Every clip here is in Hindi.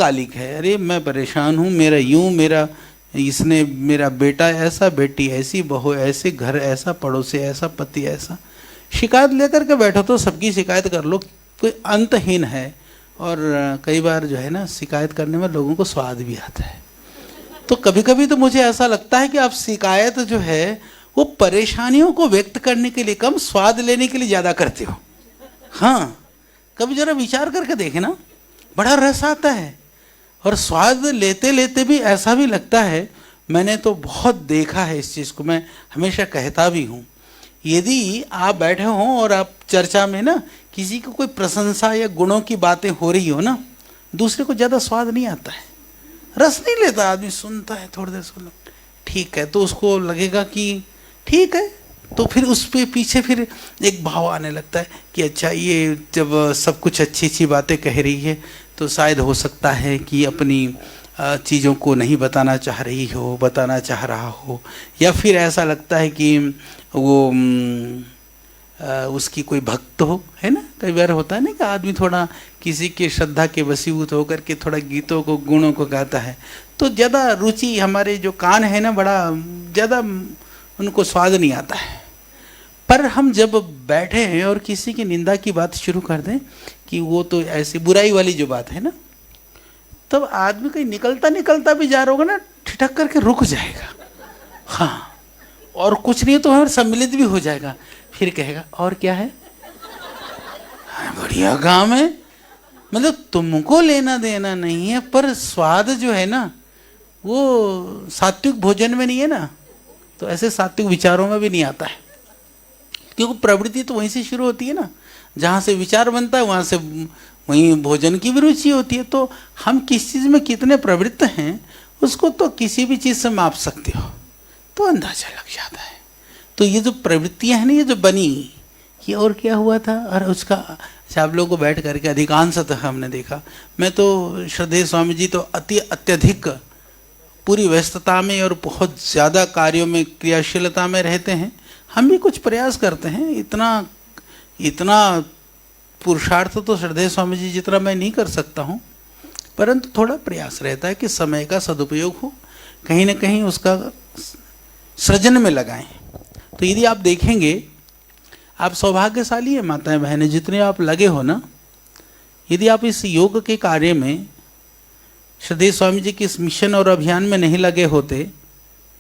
तत्कालिक है। अरे मैं परेशान हूँ, मेरा यूं, मेरा इसने, मेरा बेटा ऐसा, बेटी ऐसी, बहू ऐसे, घर ऐसा, पड़ोसी ऐसा, पति ऐसा। शिकायत लेकर के बैठो तो सबकी शिकायत कर लो, कोई अंतहीन है। और कई बार जो है ना, शिकायत करने में लोगों को स्वाद भी आता है। तो कभी कभी तो मुझे ऐसा लगता है कि आप शिकायत जो है वो परेशानियों को व्यक्त करने के लिए कम, स्वाद लेने के लिए ज़्यादा करते हो। हाँ, कभी जरा विचार करके देखे ना, बड़ा रस आता है। और स्वाद लेते लेते भी ऐसा भी लगता है, मैंने तो बहुत देखा है इस चीज़ को, मैं हमेशा कहता भी हूँ, यदि आप बैठे हों और आप चर्चा में ना किसी को कोई प्रशंसा या गुणों की बातें हो रही हो ना, दूसरे को ज़्यादा स्वाद नहीं आता है, रस नहीं लेता आदमी, सुनता है, थोड़ी देर सुन, ठीक है, तो उसको लगेगा कि ठीक है, तो फिर उस पे पीछे फिर एक भाव आने लगता है कि अच्छा, ये जब सब कुछ अच्छी अच्छी बातें कह रही है तो शायद हो सकता है कि अपनी चीज़ों को नहीं बताना चाह रही हो, बताना चाह रहा हो, या फिर ऐसा लगता है कि वो उसकी कोई भक्त हो, है ना। कई बार होता है ना कि आदमी थोड़ा किसी के श्रद्धा के वशीभूत होकर के थोड़ा गीतों को, गुणों को गाता है, तो ज़्यादा रुचि, हमारे जो कान है ना, बड़ा ज़्यादा उनको स्वाद नहीं आता है। पर हम जब बैठे हैं और किसी की निंदा की बात शुरू कर दें कि वो तो ऐसी बुराई वाली जो बात है ना, तब आदमी कहीं निकलता निकलता भी जा रहा होगा ना, ठिठक करके रुक जाएगा। हाँ, और कुछ नहीं तो हमारे सम्मिलित भी हो जाएगा, फिर कहेगा और क्या है, हाँ, बढ़िया काम है। मतलब तुमको लेना देना नहीं है, पर स्वाद जो है ना वो सात्विक भोजन में नहीं है ना, तो ऐसे सात्विक विचारों में भी नहीं आता है। क्योंकि प्रवृत्ति तो वहीं से शुरू होती है ना, जहाँ से विचार बनता है वहाँ से वहीं भोजन की भी रुचि होती है। तो हम किस चीज़ में कितने प्रवृत्त हैं उसको तो किसी भी चीज़ से माप सकते हो, तो अंदाजा लग जाता है। तो ये जो प्रवृत्तियाँ हैं ना, ये जो बनी, ये और क्या हुआ था, और उसका अच्छा, आप लोगों को बैठ करके अधिकांशतः हमने देखा, मैं तो श्रद्धेय स्वामी जी तो अत्यधिक पूरी व्यस्तता में और बहुत ज़्यादा कार्यों में, क्रियाशीलता में रहते हैं। हम भी कुछ प्रयास करते हैं, इतना पुरुषार्थ तो श्रद्धेय स्वामी जी जितना मैं नहीं कर सकता हूँ, परंतु थोड़ा प्रयास रहता है कि समय का सदुपयोग हो, कहीं ना कहीं उसका सृजन में लगाएं। तो यदि आप देखेंगे, आप सौभाग्यशाली है माताएं बहनें, जितने आप लगे हो ना, यदि आप इस योग के कार्य में, श्रद्धेय स्वामी जी के इस मिशन और अभियान में नहीं लगे होते,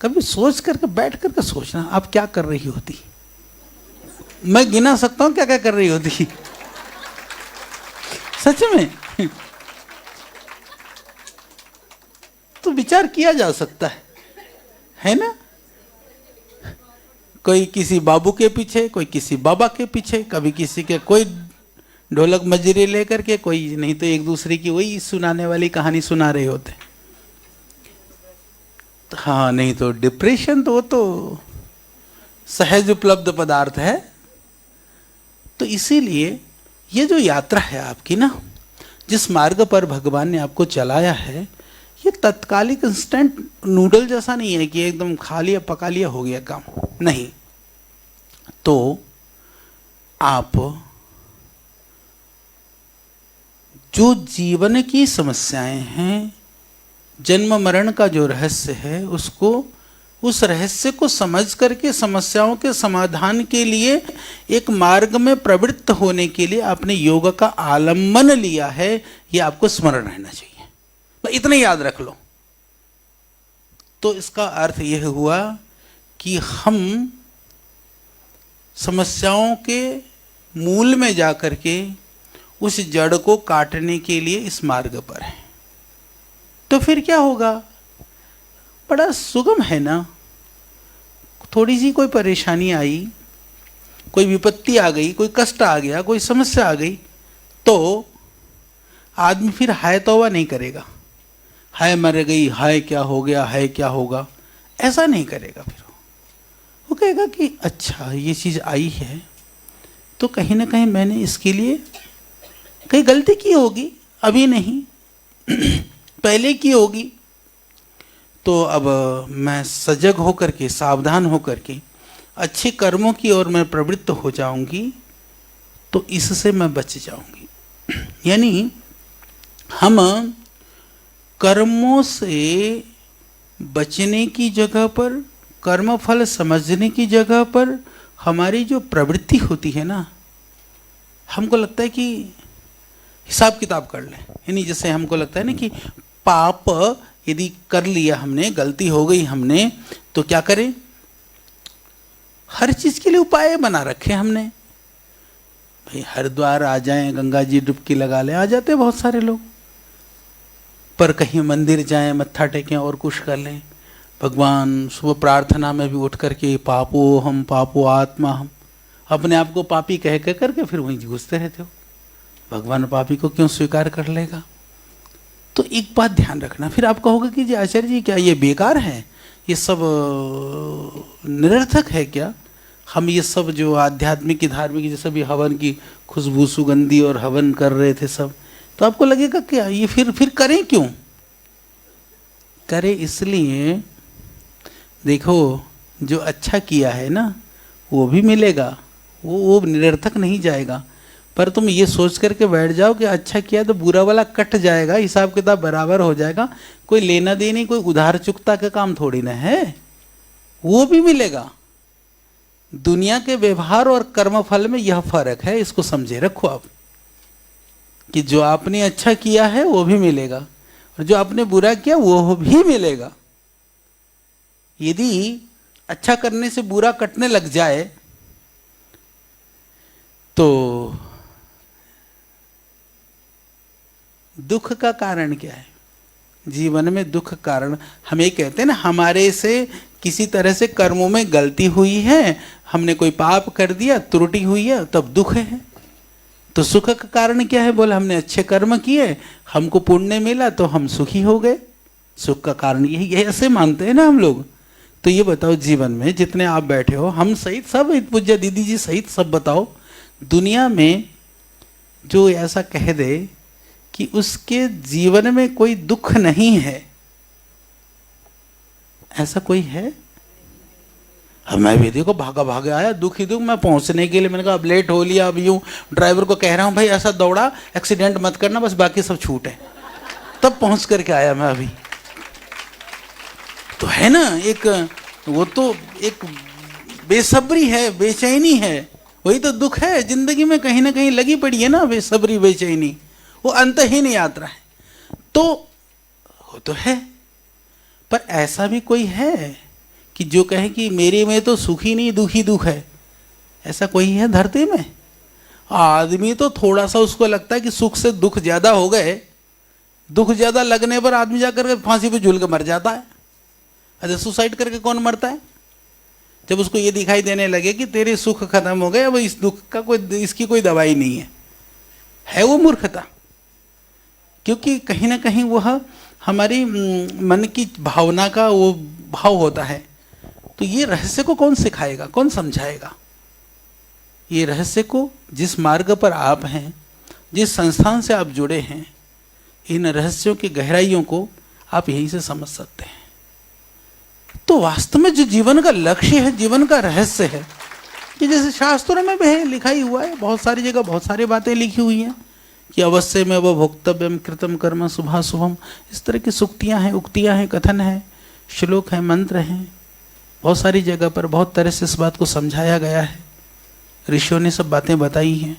कभी सोच करके बैठ करके सोचना आप क्या कर रही होती। मैं गिना सकता हूँ क्या क्या कर रही होती सच में तो विचार किया जा सकता है ना। कोई किसी बाबू के पीछे, कोई किसी बाबा के पीछे, कभी किसी के कोई ढोलक मजरी लेकर के, कोई नहीं तो एक दूसरे की वही सुनाने वाली कहानी सुना रहे होते। हाँ, नहीं तो डिप्रेशन तो वो तो सहज उपलब्ध पदार्थ है। तो इसीलिए ये जो यात्रा है आपकी ना, जिस मार्ग पर भगवान ने आपको चलाया है, ये तत्कालिक इंस्टेंट नूडल जैसा नहीं है कि एकदम खा लिया पका लिया हो गया काम, नहीं। तो आप जो जीवन की समस्याएं हैं, जन्म मरण का जो रहस्य है, उसको, उस रहस्य को समझ करके समस्याओं के समाधान के लिए एक मार्ग में प्रवृत्त होने के लिए आपने योग का आलम्बन लिया है, ये आपको स्मरण रहना चाहिए। इतना याद रख लो। तो इसका अर्थ यह हुआ कि हम समस्याओं के मूल में जाकर के उस जड़ को काटने के लिए इस मार्ग पर हैं। तो फिर क्या होगा, बड़ा सुगम है ना। थोड़ी सी कोई परेशानी आई, कोई विपत्ति आ गई, कोई कष्ट आ गया, कोई समस्या आ गई, तो आदमी फिर हाय तौबा नहीं करेगा, हाय मर गई, हाय क्या हो गया, हाय क्या होगा, ऐसा नहीं करेगा। फिर वो कहेगा कि अच्छा ये चीज़ आई है तो कहीं ना कहीं मैंने इसके लिए कहीं गलती की होगी, अभी नहीं पहले की होगी, तो अब मैं सजग होकर के, सावधान होकर के अच्छे कर्मों की ओर मैं प्रवृत्त हो जाऊंगी, तो इससे मैं बच जाऊंगी। यानी हम कर्मों से बचने की जगह पर, कर्मफल समझने की जगह पर हमारी जो प्रवृत्ति होती है ना, हमको लगता है कि हिसाब किताब कर लें। यानी जैसे हमको लगता है ना कि पाप यदि कर लिया हमने, गलती हो गई हमने, तो क्या करें? हर चीज के लिए उपाय बना रखे हमने। भाई हरिद्वार आ जाएं, गंगा जी डुबकी लगा लें, आ जाते बहुत सारे लोग। पर कहीं मंदिर जाएं, मत्था टेकें और कुछ कर लें। भगवान सुबह प्रार्थना में भी उठ करके पापो हम पापो आत्मा हम, अपने आप को पापी कह कह करके फिर वहीं घुसते रहते हो। भगवान पापी को क्यों स्वीकार कर लेगा? तो एक बात ध्यान रखना। फिर आप कहोगे कि जी आचार्य जी क्या ये बेकार है, ये सब निरर्थक है क्या? हम ये सब जो आध्यात्मिक धार्मिक जैसे भी हवन की खुशबू सुगंधी और हवन कर रहे थे सब, तो आपको लगेगा क्या ये फिर करें क्यों? करें इसलिए, देखो जो अच्छा किया है ना वो भी मिलेगा, वो निरर्थक नहीं जाएगा। पर तुम ये सोच करके बैठ जाओ कि अच्छा किया तो बुरा वाला कट जाएगा, हिसाब किताब बराबर हो जाएगा, कोई लेना देनी, कोई उधार चुकता का काम थोड़ी ना है, वो भी मिलेगा। दुनिया के व्यवहार और कर्मफल में यह फर्क है, इसको समझे रखो आप, कि जो आपने अच्छा किया है वो भी मिलेगा और जो आपने बुरा किया वो भी मिलेगा। यदि अच्छा करने से बुरा कटने लग जाए तो दुख का कारण क्या है? जीवन में दुख कारण हम ये कहते हैं ना, हमारे से किसी तरह से कर्मों में गलती हुई है, हमने कोई पाप कर दिया, त्रुटि हुई है, तब दुख है। तो सुख का कारण क्या है? बोला हमने अच्छे कर्म किए, हमको पुण्य मिला तो हम सुखी हो गए। सुख का कारण यही है, ऐसे मानते हैं ना हम लोग। तो ये बताओ, जीवन में जितने आप बैठे हो, हम सहित सब, पूज्य दीदी जी सहित सब, बताओ दुनिया में जो ऐसा कह दे कि उसके जीवन में कोई दुख नहीं है, ऐसा कोई है? अब मैं भी देखो भागा भागे आया, दुख ही दुख, मैं पहुंचने के लिए मैंने कहा अब लेट हो लिया, अब यूं ड्राइवर को कह रहा हूं भाई ऐसा दौड़ा, एक्सीडेंट मत करना, बस बाकी सब छूट है, तब पहुंच करके आया मैं अभी। तो है ना एक, वो तो एक बेसब्री है, बेचैनी है, वही तो दुख है। जिंदगी में कहीं ना कहीं लगी पड़ी है ना बेसब्री, बेचैनी, वो अंतहीन यात्रा है। तो वो तो है, पर ऐसा भी कोई है कि जो कहे कि मेरे में तो सुख ही नहीं, दुख ही दुख है? ऐसा कोई है धरती में? आदमी तो थोड़ा सा उसको लगता है कि सुख से दुख ज्यादा हो गए, दुख ज्यादा लगने पर आदमी जाकर के फांसी पे झूल के मर जाता है। अच्छा, सुसाइड करके कौन मरता है? जब उसको ये दिखाई देने लगे कि तेरे सुख खत्म हो गए, अब इस दुख का इसकी कोई दवाई नहीं है वो मूर्खता। क्योंकि कहीं ना कहीं वह हमारी मन की भावना का वो भाव होता है। तो ये रहस्य को कौन सिखाएगा, कौन समझाएगा? ये रहस्य को जिस मार्ग पर आप हैं, जिस संस्थान से आप जुड़े हैं, इन रहस्यों की गहराइयों को आप यहीं से समझ सकते हैं। तो वास्तव में जो जीवन का लक्ष्य है, जीवन का रहस्य है, कि जैसे शास्त्रों में भी है, लिखा ही हुआ है, बहुत सारी जगह बहुत सारी बातें लिखी हुई हैं कि अवश्य में वह भोक्तव्यम कृतम कर्म शुभाशुभम, इस तरह की सूक्तियाँ हैं, उक्तियाँ हैं, कथन है, श्लोक हैं, मंत्र हैं, बहुत सारी जगह पर बहुत तरह से इस बात को समझाया गया है, ऋषियों ने सब बातें बताई हैं।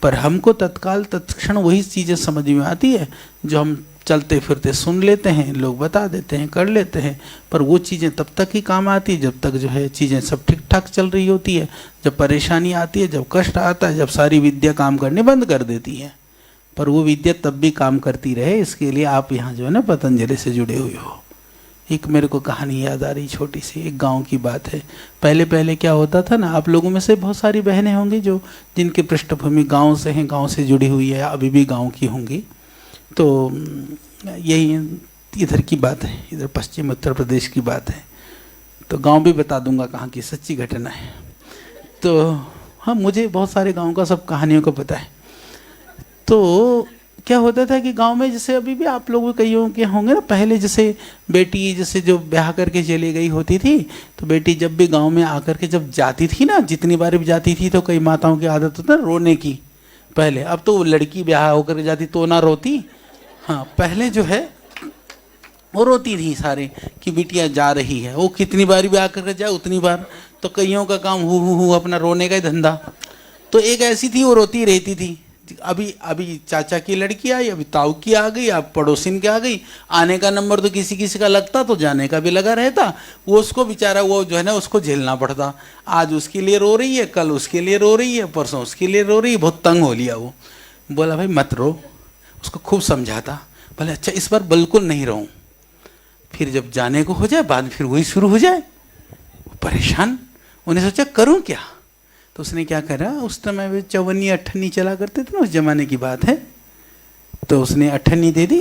पर हमको तत्काल तत्क्षण वही चीज़ें समझ में आती है जो हम चलते फिरते सुन लेते हैं, लोग बता देते हैं, कर लेते हैं। पर वो चीज़ें तब तक ही काम आती है जब तक जो है चीज़ें सब ठीक ठाक चल रही होती है। जब परेशानी आती है, जब कष्ट आता है, जब सारी विद्या काम करने बंद कर देती है। पर वो विद्या तब भी काम करती रहे, इसके लिए आप यहाँ जो है ना पतंजलि से जुड़े हुए हो। एक मेरे को कहानी याद आ रही, छोटी सी, एक गांव की बात है। पहले पहले क्या होता था ना, आप लोगों में से बहुत सारी बहनें होंगी जो जिनकी पृष्ठभूमि गांव से हैं, गांव से जुड़ी हुई है, अभी भी गांव की होंगी। तो यही इधर की बात है, इधर पश्चिम उत्तर प्रदेश की बात है। तो गांव भी बता दूंगा कहाँ की, सच्ची घटना है। तो हाँ, मुझे बहुत सारे गाँव का सब कहानियों को पता है। तो क्या होता था कि गांव में, जैसे अभी भी आप लोग कईयों के होंगे ना, पहले जैसे बेटी जैसे जो ब्याह करके चली गई होती थी, तो बेटी जब भी गांव में आकर के जब जाती थी ना, जितनी बार भी जाती थी, तो कई माताओं की आदत होता है रोने की पहले। अब तो लड़की ब्याह होकर जाती तो ना रोती, हाँ पहले जो है वो रोती थी सारे कि बिटिया जा रही है, वो कितनी बार भी आकर के जाए उतनी बार, तो कईयों का काम हु अपना रोने का ही धंधा। तो एक ऐसी थी, वो रोती रहती थी। अभी अभी चाचा की लड़की आई, अभी ताऊ की आ गई, अब पड़ोसिन की आ गई, आने का नंबर तो किसी किसी का लगता तो जाने का भी लगा रहता। वो उसको बेचारा वो जो है ना उसको झेलना पड़ता। आज उसके लिए रो रही है, कल उसके लिए रो रही है, परसों उसके लिए रो रही है। बहुत तंग हो लिया वो। बोला भाई मत रो, उसको खूब समझाता। बोले अच्छा इस बार बिल्कुल नहीं रहूँ, फिर जब जाने को हो जाए बाद में फिर वही शुरू हो जाए। परेशान। उन्हें सोचा करूं क्या, तो उसने क्या करा, उस समय वे चवन्नी अठन्नी चला करते थे ना, उस जमाने की बात है। तो उसने अठन्नी दे दी,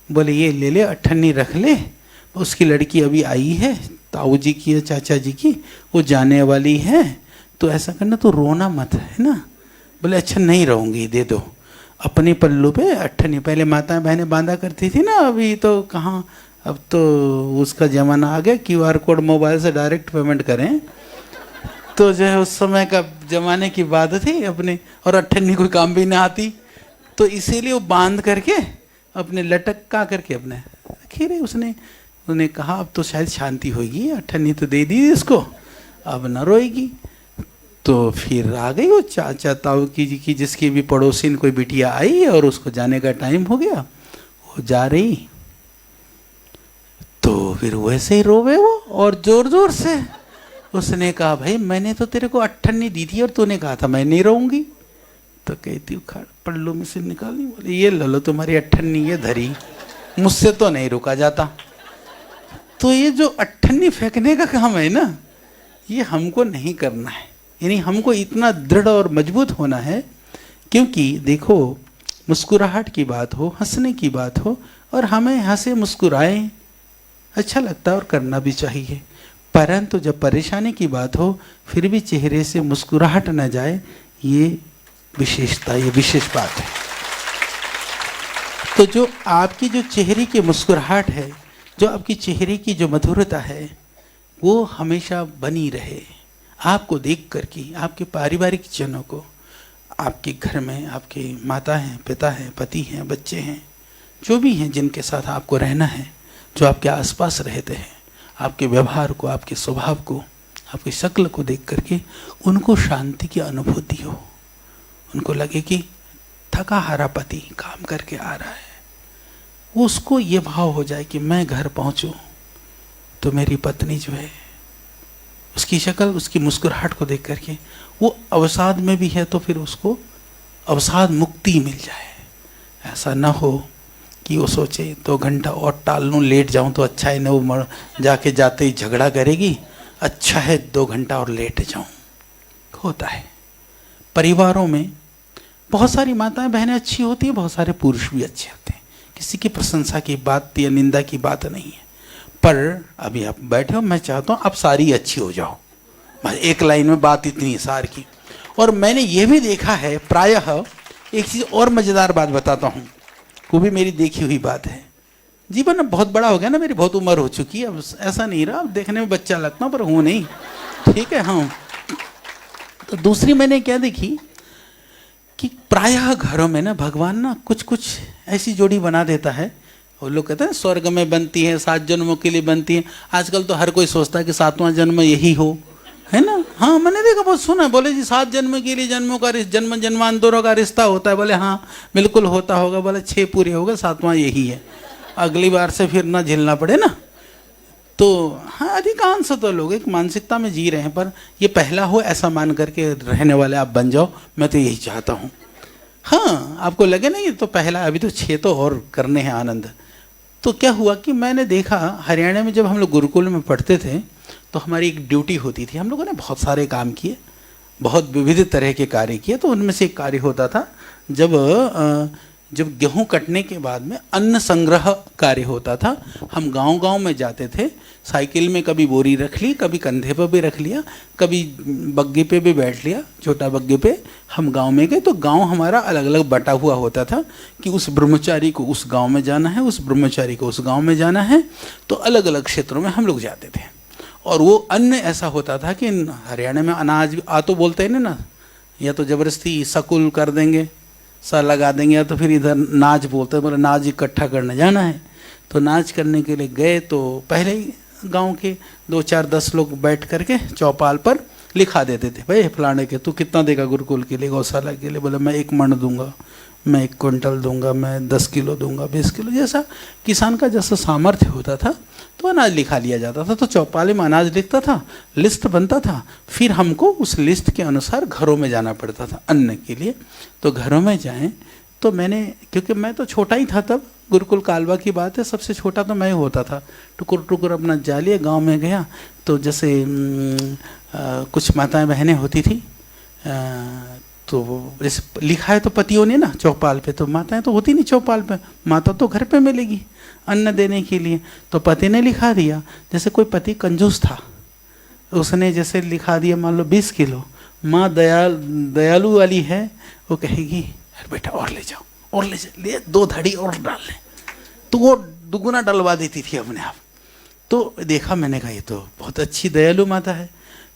बोले ये ले ले अठन्नी रख ले, उसकी लड़की अभी आई है ताऊ जी की या चाचा जी की, वो जाने वाली है, तो ऐसा करना तो रोना मत, है ना। बोले अच्छा नहीं रहूँगी, दे दो। अपने पल्लू पे अठन्नी, पहले माता बहनें बांधा करती थी ना, अभी तो कहाँ, अब तो उसका ज़माना आ गया, क्यूआर कोड मोबाइल से डायरेक्ट पेमेंट करें। तो जो है उस समय का ज़माने की बात थी अपने, और अठन्नी कोई काम भी ना आती, तो इसीलिए वो बांध करके अपने लटका करके अपने रखी रही। उसने कहा अब तो शायद शांति होगी, अठन्नी तो दे दी इसको, अब न रोएगी। तो फिर आ गई वो चाचा ताऊ की जिसकी भी पड़ोसिन कोई बिटिया आई, और उसको जाने का टाइम हो गया, वो जा रही। तो फिर वैसे ही रोवे वो, और जोर जोर से। उसने कहा भाई मैंने तो तेरे को अठन्नी दी थी और तूने कहा था मैं नहीं रहूंगी। तो कहती उखाड़ पल्लू में से निकाली, बोले ये ले लो तुम्हारी अठन्नी, ये धरी, मुझसे तो नहीं रुका जाता। तो ये जो अठन्नी फेंकने का काम है ना, ये हमको नहीं करना है। यानी हमको इतना दृढ़ और मजबूत होना है, क्योंकि देखो मुस्कुराहट की बात हो, हंसने की बात हो, और हमें हंसे मुस्कुराएं अच्छा लगता है और करना भी चाहिए। परंतु जब परेशानी की बात हो फिर भी चेहरे से मुस्कुराहट न जाए, ये विशेषता, ये विशेष बात है। तो जो आपकी जो चेहरे की मुस्कुराहट है, जो आपकी चेहरे की जो मधुरता है, वो हमेशा बनी रहे। आपको देख कर के आपके पारिवारिक जनों को, आपके घर में आपके माता हैं, पिता हैं, पति हैं, बच्चे हैं, जो भी हैं जिनके साथ आपको रहना है, जो आपके आसपास रहते हैं, आपके व्यवहार को, आपके स्वभाव को, आपकी शक्ल को देख करके उनको शांति की अनुभूति हो। उनको लगे कि थका हारा पति काम करके आ रहा है, उसको ये भाव हो जाए कि मैं घर पहुंचूं तो मेरी पत्नी जो है, उसकी शक्ल, उसकी मुस्कुराहट को देख करके वो अवसाद में भी है तो फिर उसको अवसाद मुक्ति मिल जाए। ऐसा ना हो कि वो सोचे 2 घंटा और टाल लूँ, लेट जाऊँ तो अच्छा है, न वो जाके जाते ही झगड़ा करेगी, अच्छा है 2 घंटा और लेट जाऊँ। होता है परिवारों में, बहुत सारी माताएं बहनें अच्छी होती हैं, बहुत सारे पुरुष भी अच्छे होते हैं, किसी की प्रशंसा की बात या निंदा की बात नहीं है। पर अभी आप बैठे हो, मैं चाहता हूँ आप सारी अच्छी हो जाओ, एक लाइन में बात इतनी सार की। और मैंने ये भी देखा है, प्रायः एक चीज़ और मज़ेदार बात बताता हूँ, वो भी मेरी देखी हुई बात है। जीवन अब बहुत बड़ा हो गया ना, मेरी बहुत उम्र हो चुकी है, अब ऐसा नहीं रहा, अब देखने में बच्चा लगता हूँ पर हूँ नहीं, ठीक है। हाँ, तो दूसरी मैंने क्या देखी कि प्रायः घरों में ना भगवान ना कुछ कुछ ऐसी जोड़ी बना देता है, वो लोग कहते हैं स्वर्ग में बनती है, 7 जन्मों के लिए बनती है। आजकल तो हर कोई सोचता है कि 7वां जन्म यही हो, है ना। हाँ, मैंने देखा, बहुत सुना, बोले जी 7 जन्म के लिए जन्मों का जन्म जन्मांतरों का रिश्ता होता है। बोले हाँ बिल्कुल होता होगा। बोले 6 पूरे होगा, 7वां यही है, अगली बार से फिर ना झेलना पड़े ना। तो हाँ, अधिकांश तो लोग एक मानसिकता में जी रहे हैं, पर ये पहला हो ऐसा मान करके रहने वाले आप बन जाओ, मैं तो यही चाहता हूँ। हाँ, आपको लगे ना ये तो पहला, अभी तो 6 तो और करने हैं आनंद। तो क्या हुआ कि मैंने देखा हरियाणा में जब हम लोग गुरुकुल में पढ़ते थे तो हमारी एक ड्यूटी होती थी। हम लोगों ने बहुत सारे काम किए, बहुत विविध तरह के कार्य किए। तो उनमें से एक कार्य होता था, जब गेहूं कटने के बाद में अन्न संग्रह कार्य होता था। हम गांव-गांव में जाते थे, साइकिल में कभी बोरी रख ली, कभी कंधे पर भी रख लिया, कभी बग्गे पे भी बैठ लिया, छोटा बग्गे पे हम गांव में गए। तो गांव हमारा अलग अलग बटा हुआ होता था कि उस ब्रह्मचारी को उस गांव में जाना है, उस ब्रह्मचारी को उस गांव में जाना है। तो अलग अलग क्षेत्रों में हम लोग जाते थे। और वो अन्न ऐसा होता था कि हरियाणा में अनाज आ तो बोलते हैं ना, या तो ज़बरदस्ती सकुल कर देंगे, सा लगा देंगे, या तो फिर इधर नाज बोलते हैं, बोले नाज इकट्ठा करने जाना है। तो नाच करने के लिए गए तो पहले ही गांव के 2-4-10 लोग बैठ करके चौपाल पर लिखा देते थे, भाई फलाने के तू कितना देगा गुरुकुल के लिए, गौशाला के लिए। बोले मैं 1 मण दूंगा, मैं 1 क्विंटल दूंगा, मैं 10 किलो दूंगा, 20 किलो, जैसा किसान का जैसा सामर्थ्य होता था तो अनाज लिखा लिया जाता था। तो चौपाले में अनाज लिखता था, लिस्ट बनता था, फिर हमको उस लिस्ट के अनुसार घरों में जाना पड़ता था अन्न के लिए। तो घरों में जाएं तो मैंने, क्योंकि मैं तो छोटा ही था तब, गुरुकुल कालवा की बात है, सबसे छोटा तो मैं होता था, टुकुर टुकुर अपना जा लिए। गाँव में गया तो जैसे कुछ माताएं बहनें होती थी, तो जैसे लिखा है तो पतियों ने ना चौपाल पे, तो माताएं तो होती नहीं चौपाल पे, माता तो घर पे मिलेगी अन्न देने के लिए। तो पति ने लिखा दिया, जैसे कोई पति कंजूस था, उसने जैसे लिखा दिया मान लो 20 किलो, माँ दयालु वाली है, वो कहेगी अरे बेटा और ले जाओ, और ले जाओ, ले 2 धड़ी और डाल लें, तो वो दुगुना डलवा देती थी अपने आप। तो देखा मैंने कहा ये तो बहुत अच्छी दयालु माता है।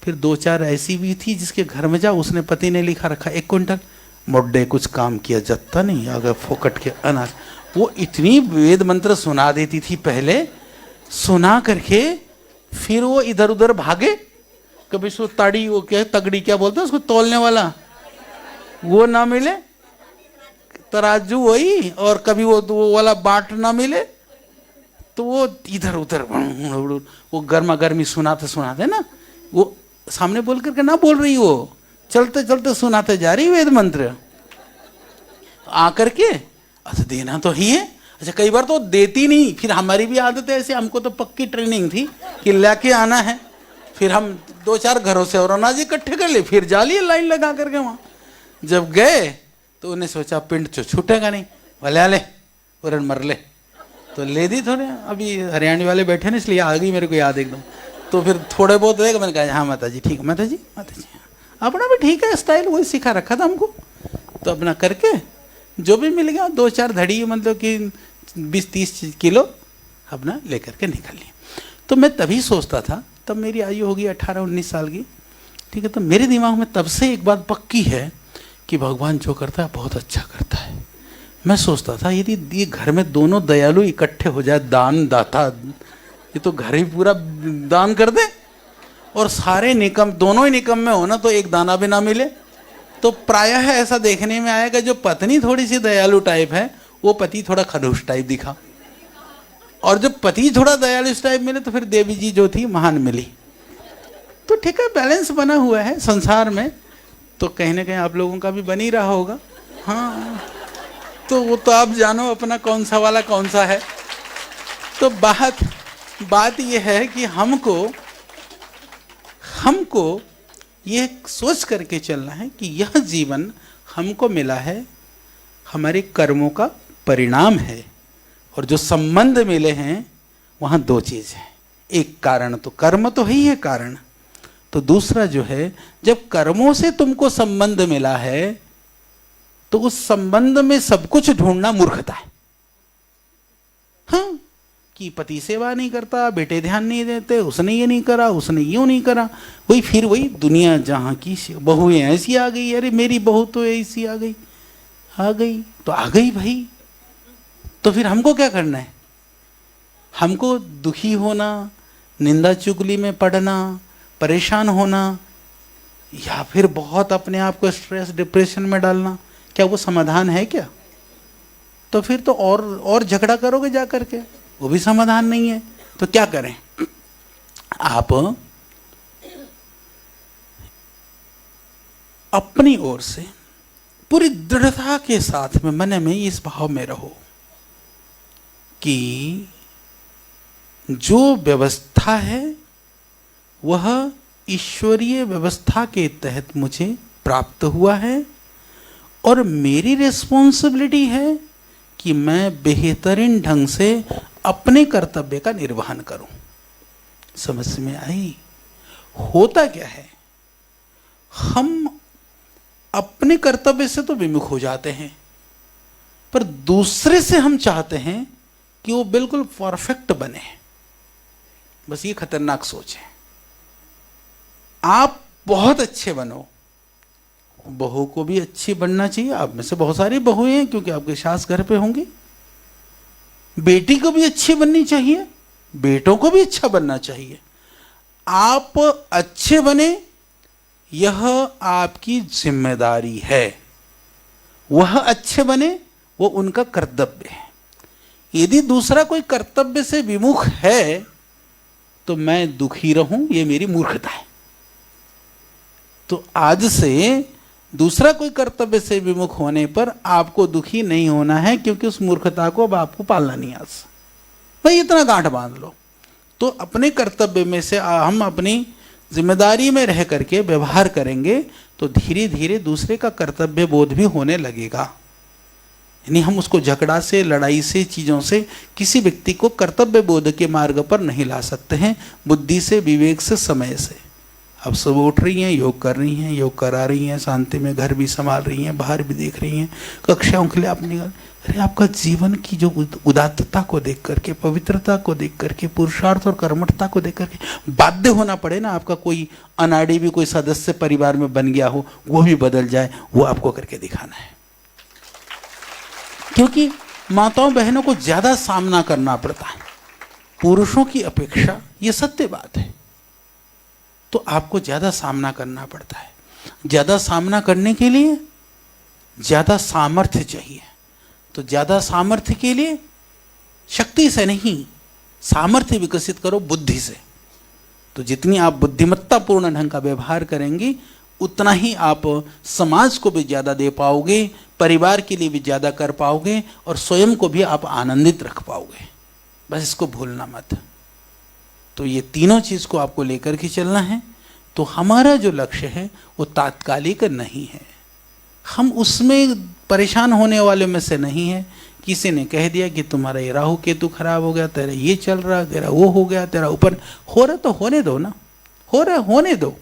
फिर 2-4 ऐसी भी थी जिसके घर में जाओ, उसने पति ने लिखा रखा 1 क्विंटल, मोड्डे कुछ काम किया जत्ता नहीं, अगर फोकट के अनाज। वो इतनी वेद मंत्र सुना देती थी पहले, सुना करके फिर वो इधर उधर भागे, कभी सो ताड़ी, वो क्या तगड़ी क्या बोलते हैं उसको, तौलने वाला वो ना मिले, तराजू वही, और कभी वो वाला बाट ना मिले, तो वो इधर उधर वो गर्मा गर्मी सुनाते सुनाते ना, वो सामने बोल करके ना बोल रही, वो चलते चलते सुनाते जा रही वेद मंत्र, आकर के अच्छा देना तो ही है। अच्छा कई बार तो देती नहीं, फिर हमारी भी आदत है ऐसे, हमको तो पक्की ट्रेनिंग थी कि लेके आना है, फिर हम 2-4 घरों से और अनाज इकट्ठे कर ले, फिर जा लिए लाइन लगा करके वहाँ। जब गए तो उन्हें सोचा पिंड तो छूटेगा नहीं, भले ले उरन मर ले, तो ले दी थोड़े, अभी हरियाणी वाले बैठे ना इसलिए आ गई मेरे को याद एकदम। तो फिर थोड़े बहुत देगा, मैंने कहा हाँ माता जी ठीक है, माता जी अपना भी ठीक है स्टाइल, वही सिखा रखा था हमको। तो अपना करके जो भी मिल गया 2-4 धड़ी, मतलब कि 20-30 किलो अपना लेकर के निकल लिए। तो मैं तभी सोचता था, तब मेरी आयु होगी 18-19 साल की, ठीक है। तो मेरे दिमाग में तब से एक बात पक्की है कि भगवान जो करता है बहुत अच्छा करता है। मैं सोचता था यदि ये घर में दोनों दयालु इकट्ठे हो जाए, दान दाता, ये तो घर ही पूरा दान कर दे, और सारे निकम, दोनों ही निकम में हो ना, तो एक दाना भी ना मिले। तो प्रायः ऐसा देखने में आएगा, जो पत्नी थोड़ी सी दयालु टाइप है, वो पति थोड़ा खड़ूस टाइप दिखा, और जब पति थोड़ा दयालु टाइप मिले तो फिर देवी जी जो थी महान मिली। तो ठीक है, बैलेंस बना हुआ है संसार में, तो कहीं ना कहीं आप लोगों का भी बन ही रहा होगा। हाँ, तो वो तो आप जानो अपना कौन सा वाला कौन सा है। तो बात ये है कि हमको ये सोच करके चलना है कि यह जीवन हमको मिला है, हमारे कर्मों का परिणाम है, और जो संबंध मिले हैं वहाँ 2 चीज़ है, एक कारण, तो कर्म तो ही है कारण, तो दूसरा जो है जब कर्मों से तुमको संबंध मिला है तो उस संबंध में सब कुछ ढूंढना मूर्खता है। हाँ, कि पति सेवा नहीं करता, बेटे ध्यान नहीं देते, उसने ये नहीं करा, उसने यूँ नहीं करा, वही फिर वही दुनिया जहाँ की बहुएं ऐसी आ गई, अरे मेरी बहू तो ऐसी आ गई तो आ गई भाई। तो फिर हमको क्या करना है? हमको दुखी होना, निंदा चुगली में पड़ना, परेशान होना, या फिर बहुत अपने आप को स्ट्रेस डिप्रेशन में डालना, क्या वो समाधान है क्या? तो फिर तो और झगड़ा करोगे जा करके, वो भी समाधान नहीं है। तो क्या करें? आप अपनी ओर से पूरी दृढ़ता के साथ में मन में इस भाव में रहो कि जो व्यवस्था है वह ईश्वरीय व्यवस्था के तहत मुझे प्राप्त हुआ है, और मेरी रिस्पॉन्सिबिलिटी है कि मैं बेहतरीन ढंग से अपने कर्तव्य का निर्वहन करूं। समझ में आई? होता क्या है, हम अपने कर्तव्य से तो विमुख हो जाते हैं, पर दूसरे से हम चाहते हैं कि वो बिल्कुल परफेक्ट बने। बस ये खतरनाक सोच है। आप बहुत अच्छे बनो, बहू को भी अच्छी बनना चाहिए। आप में से बहुत सारी बहुएं हैं, क्योंकि आपके सास घर पे होंगी, बेटी को भी अच्छी बननी चाहिए, बेटों को भी अच्छा बनना चाहिए। आप अच्छे बने, यह आपकी जिम्मेदारी है। वह अच्छे बने, वो उनका कर्तव्य है। यदि दूसरा कोई कर्तव्य से विमुख है तो मैं दुखी रहूं, ये मेरी मूर्खता है। तो आज से दूसरा कोई कर्तव्य से विमुख होने पर आपको दुखी नहीं होना है, क्योंकि उस मूर्खता को अब आपको पालना नहीं आज। भाई इतना गांठ बांध लो। तो अपने कर्तव्य में से हम अपनी जिम्मेदारी में रह करके व्यवहार करेंगे तो धीरे धीरे दूसरे का कर्तव्य बोध भी होने लगेगा। यानी हम उसको झगड़ा से, लड़ाई से, चीज़ों से किसी व्यक्ति को कर्तव्य बोध के मार्ग पर नहीं ला सकते हैं। बुद्धि से, विवेक से, समय से। अब सब उठ रही हैं, योग कर रही हैं, योग करा रही हैं, शांति में घर भी संभाल रही हैं, बाहर भी देख रही हैं, कक्षाओं के लिए अपनी। अरे आपका जीवन की जो उदात्तता को देख करके, पवित्रता को देख करके, पुरुषार्थ और कर्मठता को देख करके बाध्य होना पड़े ना। आपका कोई अनाड़ी भी कोई सदस्य परिवार में बन गया हो, वो भी बदल जाए, वो आपको करके दिखाना है। क्योंकि माताओं बहनों को ज्यादा सामना करना पड़ता है पुरुषों की अपेक्षा, ये सत्य बात है। तो आपको ज्यादा सामना करना पड़ता है। ज्यादा सामना करने के लिए ज्यादा सामर्थ्य चाहिए। तो ज्यादा सामर्थ्य के लिए शक्ति से नहीं, सामर्थ्य विकसित करो बुद्धि से। तो जितनी आप बुद्धिमत्तापूर्ण ढंग का व्यवहार करेंगे, उतना ही आप समाज को भी ज्यादा दे पाओगे, परिवार के लिए भी ज्यादा कर पाओगे, और स्वयं को भी आप आनंदित रख पाओगे। बस इसको भूलना मत। तो ये तीनों चीज को आपको लेकर के चलना है। तो हमारा जो लक्ष्य है वो तात्कालिक नहीं है। हम उसमें परेशान होने वाले में से नहीं है। किसी ने कह दिया कि तुम्हारा ये राहु केतु खराब हो गया, तेरा ये चल रहा, तेरा वो हो गया, तेरा ऊपर हो रहा, तो होने दो ना, हो रहा होने दो।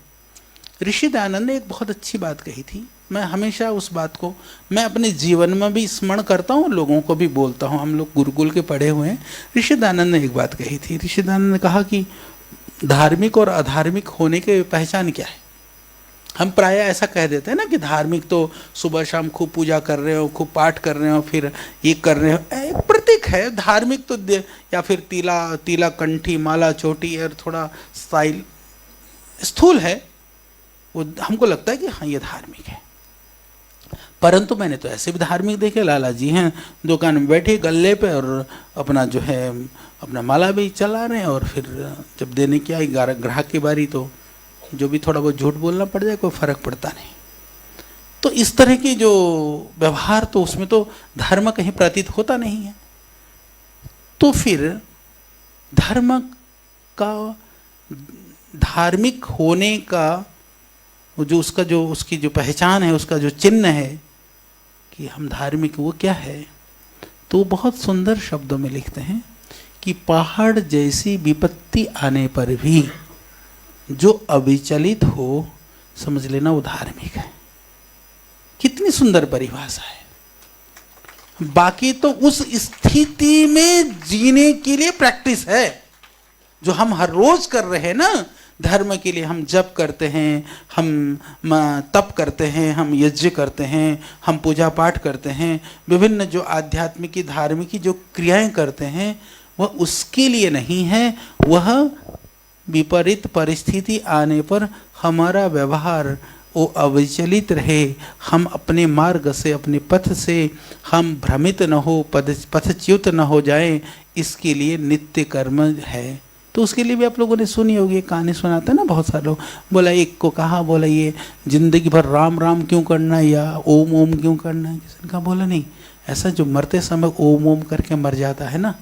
ऋषि दयानंद ने एक बहुत अच्छी बात कही थी। मैं हमेशा उस बात को मैं अपने जीवन में भी स्मरण करता हूँ, लोगों को भी बोलता हूँ। हम लोग गुरुकुल के पढ़े हुए हैं। ऋषि दयानंद ने एक बात कही थी। ऋषि दयानंद ने कहा कि धार्मिक और अधार्मिक होने के पहचान क्या है। हम प्राय ऐसा कह देते हैं ना कि धार्मिक तो सुबह शाम खूब पूजा कर रहे हो, खूब पाठ कर रहे हो, फिर ये कर रहे हो, एक प्रतीक है। धार्मिक तो या फिर तीला कंठी, माला, चोटी, और थोड़ा स्टाइल स्थूल है, वो हमको लगता है कि हाँ ये धार्मिक है। परंतु मैंने तो ऐसे भी धार्मिक देखे। लाला जी हैं दुकान में बैठे गल्ले पे, और अपना जो है अपना माला भी चला रहे हैं, और फिर जब देने की आई ग्राहक की बारी तो जो भी थोड़ा बहुत झूठ बोलना पड़ जाए, कोई फर्क पड़ता नहीं। तो इस तरह की जो व्यवहार, तो उसमें तो धर्म कहीं प्रतीत होता नहीं है। तो फिर धर्म का, धार्मिक होने का जो उसका जो उसकी जो पहचान है, उसका जो चिन्ह है कि हम धार्मिक, वो क्या है। तो बहुत सुंदर शब्दों में लिखते हैं कि पहाड़ जैसी विपत्ति आने पर भी जो अविचलित हो, समझ लेना वो धार्मिक है। कितनी सुंदर परिभाषा है। बाकी तो उस स्थिति में जीने के लिए प्रैक्टिस है, जो हम हर रोज कर रहे हैं ना। धर्म के लिए हम जप करते हैं, हम तप करते हैं, हम यज्ञ करते हैं, हम पूजा पाठ करते हैं, विभिन्न जो आध्यात्मिक की धार्मिक की जो क्रियाएं करते हैं, वह उसके लिए नहीं है। वह विपरीत परिस्थिति आने पर हमारा व्यवहार वो अविचलित रहे, हम अपने मार्ग से, अपने पथ से हम भ्रमित न हो, पथच्युत न हो जाएं, इसके लिए नित्य कर्म है। तो उसके लिए भी आप लोगों ने सुनी होगी, कहानी सुनाते हैं ना बहुत सारे लोग। बोला एक को कहा, बोला ये जिंदगी भर राम राम क्यों करना है या ओम ओम क्यों करना है। किसी ने कहा, बोला नहीं, ऐसा जो मरते समय ओम ओम करके मर जाता है ना,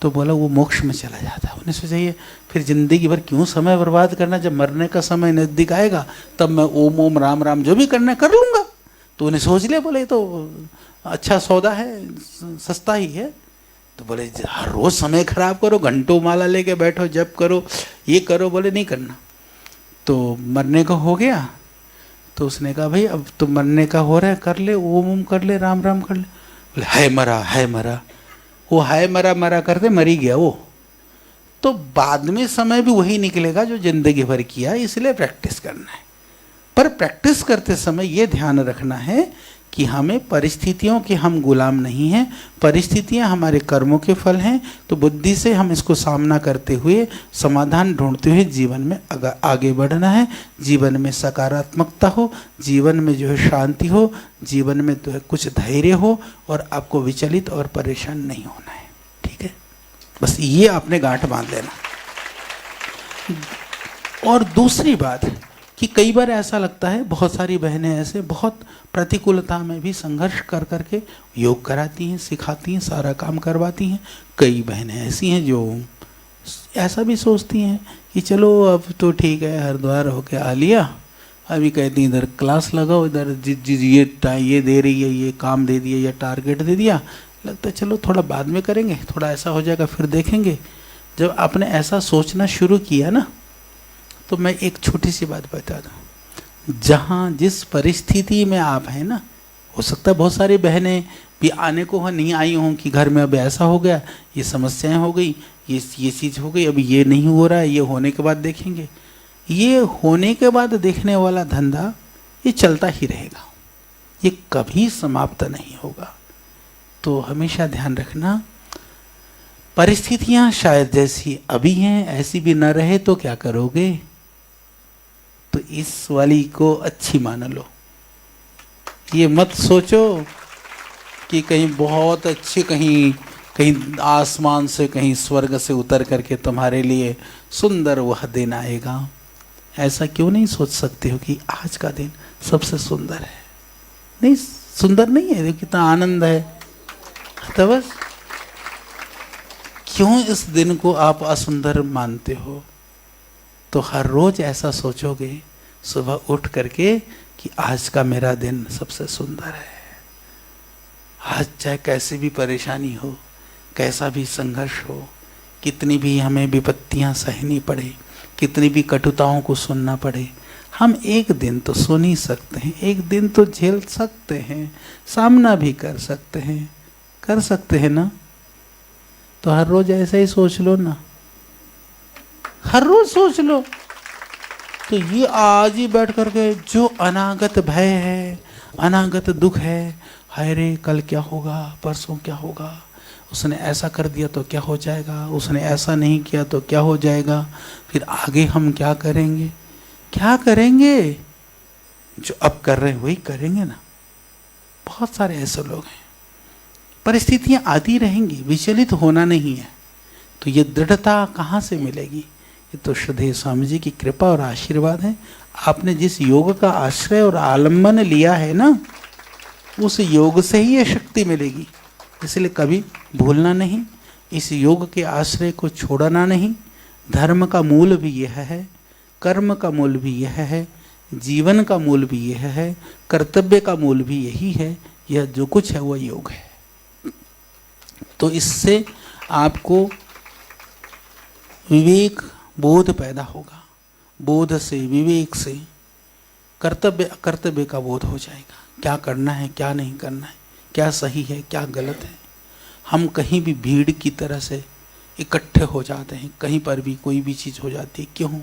तो बोला वो मोक्ष में चला जाता है। उन्हें सोचा ये फिर जिंदगी भर क्यों समय बर्बाद करना, जब मरने का समय नजदीक आएगा तब मैं ओम ओम राम राम जो भी करना है कर लूँगा। तो उन्हें सोच लिया, बोले तो अच्छा सौदा है, सस्ता ही है। तो बोले हर रोज समय खराब करो, घंटों माला लेके बैठो, जप करो, ये करो। बोले नहीं करना। तो मरने का हो गया, तो उसने कहा भाई अब तो मरने का हो रहा है, कर ले, ओम ओम कर ले, राम राम कर ले। बोले हाय मरा, हाय मरा। वो हाय मरा मरा करते मरी गया वो। तो बाद में समय भी वही निकलेगा जो जिंदगी भर किया, इसलिए प्रैक्टिस करना है। पर प्रैक्टिस करते समय ये ध्यान रखना है कि हमें परिस्थितियों के हम गुलाम नहीं हैं, परिस्थितियां हमारे कर्मों के फल हैं। तो बुद्धि से हम इसको सामना करते हुए, समाधान ढूंढते हुए जीवन में आगे बढ़ना है। जीवन में सकारात्मकता हो, जीवन में जो है शांति हो, जीवन में तो है कुछ धैर्य हो, और आपको विचलित और परेशान नहीं होना है। ठीक है, बस ये आपने गांठ बांध लेना। और दूसरी बात कि कई बार ऐसा लगता है, बहुत सारी बहनें ऐसे बहुत प्रतिकूलता में भी संघर्ष कर करके योग कराती हैं, सिखाती हैं, सारा काम करवाती हैं। कई बहनें ऐसी हैं जो ऐसा भी सोचती हैं कि चलो अब तो ठीक है, हरिद्वार होके आ लिया, अभी कहती इधर क्लास लगाओ, इधर ये दे रही है, ये काम दे दिया, या टारगेट दे दिया, लगता है चलो थोड़ा बाद में करेंगे, थोड़ा ऐसा हो जाएगा फिर देखेंगे। जब आपने ऐसा सोचना शुरू किया ना, तो मैं एक छोटी सी बात बता दूं, जहाँ जिस परिस्थिति में आप हैं ना, हो सकता है बहुत सारी बहनें भी आने को नहीं आई हों कि घर में अब ऐसा हो गया, ये समस्याएं हो गई, ये चीज़ हो गई, अभी ये नहीं हो रहा है, ये होने के बाद देखेंगे। ये होने के बाद देखने वाला धंधा ये चलता ही रहेगा, ये कभी समाप्त नहीं होगा। तो हमेशा ध्यान रखना, परिस्थितियां शायद जैसी अभी हैं ऐसी भी न रहे तो क्या करोगे। तो इस वाली को अच्छी मान लो, ये मत सोचो कि कहीं बहुत अच्छी, कहीं आसमान से, कहीं स्वर्ग से उतर करके तुम्हारे लिए सुंदर वह दिन आएगा। ऐसा क्यों नहीं सोच सकते हो कि आज का दिन सबसे सुंदर है? नहीं, सुंदर नहीं है, कितना आनंद है। तो बस क्यों इस दिन को आप असुंदर मानते हो? तो हर रोज ऐसा सोचोगे सुबह उठ करके कि आज का मेरा दिन सबसे सुंदर है। आज चाहे कैसी भी परेशानी हो, कैसा भी संघर्ष हो, कितनी भी हमें विपत्तियां सहनी पड़े, कितनी भी कटुताओं को सुनना पड़े, हम एक दिन तो सुन ही सकते हैं, एक दिन तो झेल सकते हैं, सामना भी कर सकते हैं ना। तो हर रोज ऐसे ही सोच लो ना, हर रोज सोच लो। तो ये आज ही बैठ करके जो अनागत भय है, अनागत दुख है, हाय रे कल क्या होगा, परसों क्या होगा, उसने ऐसा कर दिया तो क्या हो जाएगा, उसने ऐसा नहीं किया तो क्या हो जाएगा, फिर आगे हम क्या करेंगे, क्या करेंगे, जो अब कर रहे हैं वही करेंगे ना। बहुत सारे ऐसे लोग हैं। परिस्थितियां आती रहेंगी, विचलित होना नहीं है। तो ये दृढ़ता कहाँ से मिलेगी? ये तो श्रद्धेय स्वामी जी की कृपा और आशीर्वाद है। आपने जिस योग का आश्रय और आलम्बन लिया है ना, उस योग से ही ये शक्ति मिलेगी। इसलिए कभी भूलना नहीं, इस योग के आश्रय को छोड़ना नहीं। धर्म का मूल भी यह है, कर्म का मूल भी यह है, जीवन का मूल भी यह है, कर्तव्य का मूल भी यही है। यह जो कुछ है वह योग है। तो इससे आपको विवेक बोध पैदा होगा। बोध से, विवेक से कर्तव्य अकर्तव्य का बोध हो जाएगा। क्या करना है, क्या नहीं करना है, क्या सही है, क्या गलत है। हम कहीं भी भीड़ की तरह से इकट्ठे हो जाते हैं, कहीं पर भी कोई भी चीज़ हो जाती है। क्यों?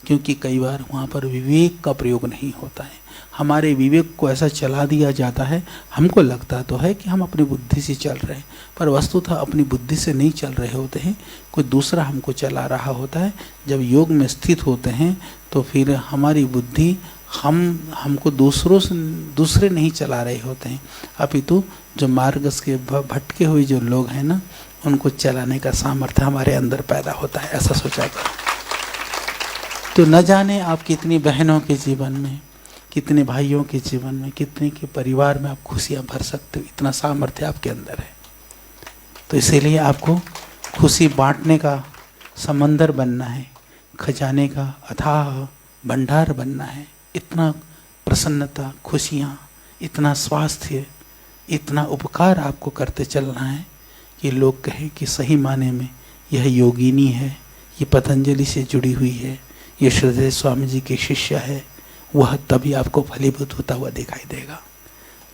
क्योंकि कई बार वहाँ पर विवेक का प्रयोग नहीं होता है। हमारे विवेक को ऐसा चला दिया जाता है, हमको लगता तो है कि हम अपनी बुद्धि से चल रहे हैं, पर वस्तुतः अपनी बुद्धि से नहीं चल रहे होते हैं, कोई दूसरा हमको चला रहा होता है। जब योग में स्थित होते हैं तो फिर हमारी बुद्धि हमको दूसरे नहीं चला रहे होते हैं, अपितु जो मार्ग के भटके हुए जो लोग हैं ना, उनको चलाने का सामर्थ्य हमारे अंदर पैदा होता है। ऐसा सोचा करो। तो न जाने आप कितनी बहनों के जीवन में, कितने भाइयों के जीवन में, कितने के परिवार में आप खुशियाँ भर सकते हो। इतना सामर्थ्य आपके अंदर है। तो इसीलिए आपको खुशी बांटने का समंदर बनना है, खजाने का अथाह भंडार बनना है। इतना प्रसन्नता, खुशियाँ, इतना स्वास्थ्य, इतना उपकार आपको करते चलना है कि लोग कहें कि सही माने में यह योगिनी है, ये पतंजलि से जुड़ी हुई है, ये श्रद्धेय स्वामी जी के शिष्य है। वह तभी आपको फलीभूत होता हुआ दिखाई देगा।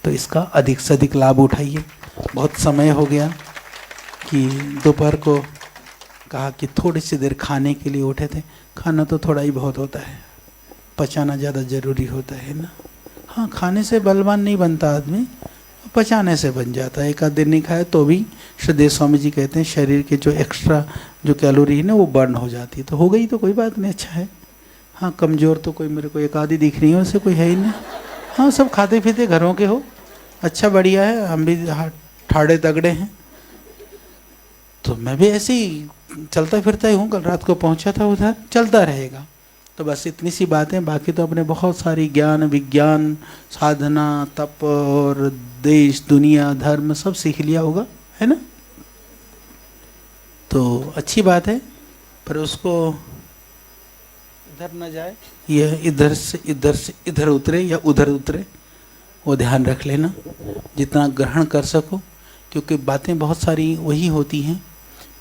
तो इसका अधिक से अधिक लाभ उठाइए। बहुत समय हो गया कि दोपहर को कहा कि थोड़ी सी देर खाने के लिए उठे थे। खाना तो थोड़ा ही बहुत होता है, पचाना ज़्यादा ज़रूरी होता है ना। हाँ, खाने से बलवान नहीं बनता आदमी, पचाने से बन जाता है। एक आध दिन नहीं खाए तो भी श्रीदेव स्वामी जी कहते हैं शरीर के जो एक्स्ट्रा जो कैलोरी है ना वो बर्न हो जाती है। तो हो गई तो कोई बात नहीं, अच्छा है। हाँ, कमज़ोर तो कोई मेरे को एक आधी दिख रही है, वैसे कोई है ही नहीं। हाँ, सब खाते पीते घरों के हो, अच्छा बढ़िया है। हम भी ठाड़े तगड़े हैं। तो मैं भी ऐसे ही चलता फिरता ही हूँ, कल रात को पहुँचा था उधर, चलता रहेगा। तो बस इतनी सी बातें, बाकी तो अपने बहुत सारी ज्ञान विज्ञान साधना तप और देश दुनिया धर्म सब सीख लिया होगा, है ना। तो अच्छी बात है, पर उसको इधर न जाए, ये इधर से इधर उतरे या उधर उतरे, वो ध्यान रख लेना जितना ग्रहण कर सको। क्योंकि बातें बहुत सारी वही होती हैं,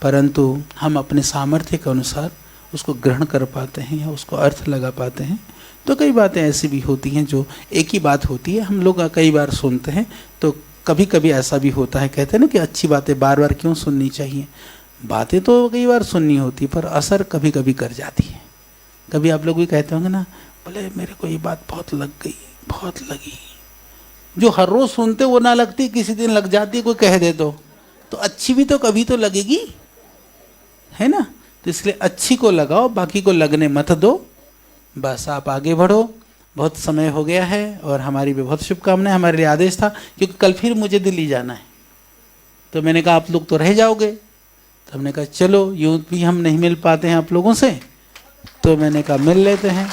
परंतु हम अपने सामर्थ्य के अनुसार उसको ग्रहण कर पाते हैं या उसको अर्थ लगा पाते हैं। तो कई बातें ऐसी भी होती हैं जो एक ही बात होती है, हम लोग कई बार सुनते हैं। तो कभी कभी ऐसा भी होता है, कहते हैं ना कि अच्छी बातें बार बार क्यों सुननी चाहिए। बातें तो कई बार सुननी होती पर असर कभी कभी कर जाती है। कभी आप लोग भी कहते होंगे ना, बोले मेरे को ये बात बहुत लग गई, बहुत लगी। जो हर रोज़ सुनते वो ना लगती, किसी दिन लग जाती, कोई कह दे तो अच्छी भी तो कभी तो लगेगी, है ना। तो इसलिए अच्छी को लगाओ, बाकी को लगने मत दो। बस आप आगे बढ़ो। बहुत समय हो गया है और हमारी भी बहुत शुभकामनाएं। हमारे लिए आदेश था, क्योंकि कल फिर मुझे दिल्ली जाना है। तो मैंने कहा आप लोग तो रह जाओगे, तो हमने कहा चलो यूँ भी हम नहीं मिल पाते हैं आप लोगों से, तो मैंने कहा मिल लेते हैं।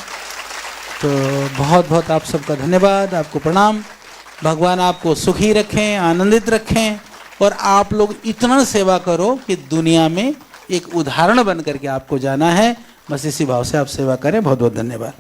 तो बहुत बहुत आप सबका धन्यवाद, आपको प्रणाम। भगवान आपको सुखी रखें, आनंदित रखें, और आप लोग इतना सेवा करो कि दुनिया में एक उदाहरण बन करके आपको जाना है। बस इसी भाव से आप सेवा करें। बहुत बहुत धन्यवाद।